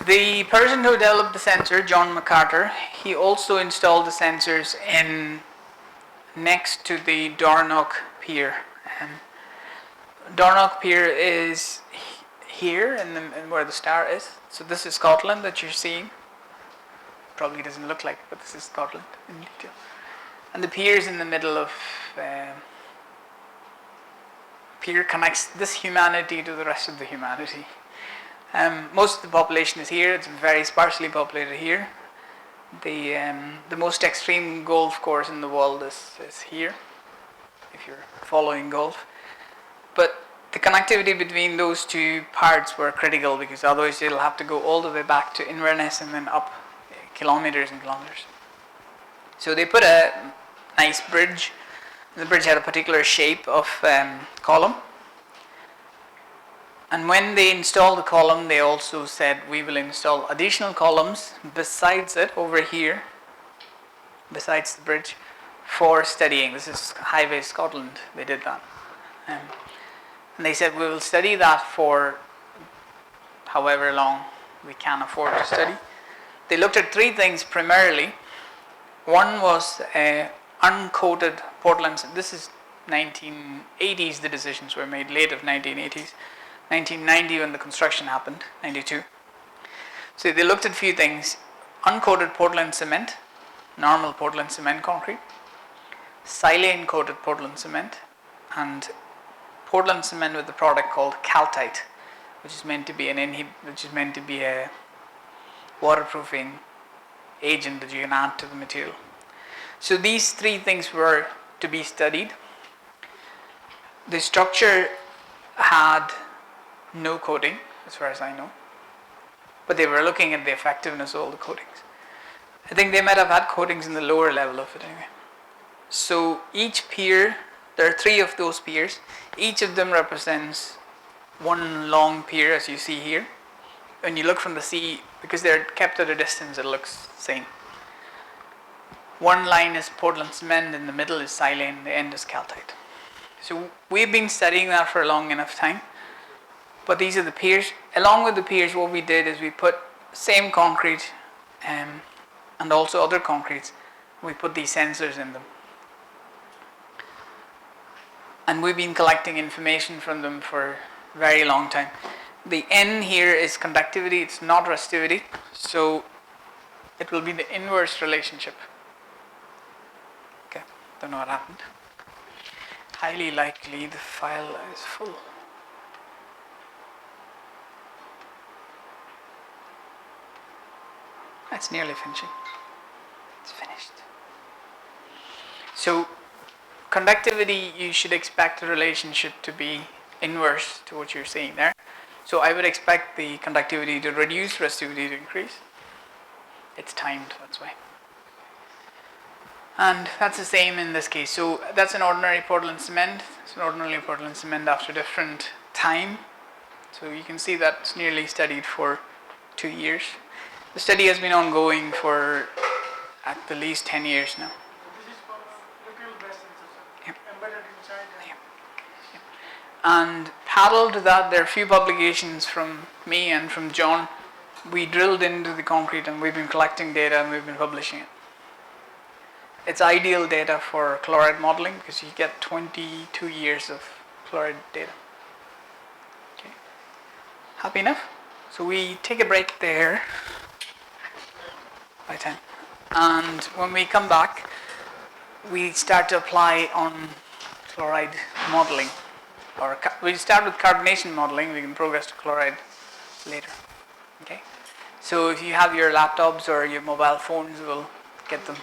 The person who developed the sensor, John MacArthur, he also installed the sensors in next to the Dornoch Pier. Dornoch Pier is here in where the star is. So this is Scotland that you're seeing. Probably doesn't look like it, but this is Scotland in detail. And the pier is in the middle of. Pier connects this humanity to the rest of the humanity. Most of the population is here. It's very sparsely populated here. The most extreme golf course in the world is here, if you're following golf. But the connectivity between those two parts were critical, because otherwise it'll have to go all the way back to Inverness and then up kilometers and kilometers. So they put a nice bridge. The bridge had a particular shape of column. And when they installed the column, they also said, we will install additional columns besides it over here, besides the bridge, for studying. This is Highway Scotland, they did that. And they said, we will study that for however long we can afford to study. They looked at three things primarily. One was uncoated Portland. This is 1980s, the decisions were made, late of 1980s. 1990 when the construction happened, 92. So they looked at a few things. Uncoated Portland cement, normal Portland cement concrete, silane coated Portland cement, and Portland cement with a product called calcite, which is meant to be a waterproofing agent that you can add to the material. So these three things were to be studied. The structure had no coating, as far as I know, but they were looking at the effectiveness of all the coatings. I think they might have had coatings in the lower level of it anyway. So each pier, there are three of those piers, each of them represents one long pier, as you see here. When you look from the sea, because they're kept at a distance, it looks the same. One line is Portland cement, in the middle is silane, the end is calcite. So we've been studying that for a long enough time. But these are the piers. Along with the piers, what we did is we put same concrete and also other concretes. We put these sensors in them. And we've been collecting information from them for a very long time. The N here is conductivity, it's not resistivity. So it will be the inverse relationship. Okay, don't know what happened. Highly likely the file is full. It's nearly finishing. It's finished. So, conductivity, you should expect the relationship to be inverse to what you're seeing there. So I would expect the conductivity to reduce, resistivity to increase. It's timed, that's why. And that's the same in this case. So that's an ordinary Portland cement. It's an ordinary Portland cement after different time. So you can see that's nearly studied for 2 years. The study has been ongoing for at the least 10 years now. This is for literal breast sensors, yep. Embedded inside. Yep. Yep. And parallel to that, there are a few publications from me and from John. We drilled into the concrete and we've been collecting data and we've been publishing it. It's ideal data for chloride modeling because you get 22 years of chloride data. Okay. Happy enough? So we take a break there. By 10. And when we come back, we start to apply on chloride modeling. Or we start with carbonation modeling, we can progress to chloride later. Okay? So if you have your laptops or your mobile phones, we'll get them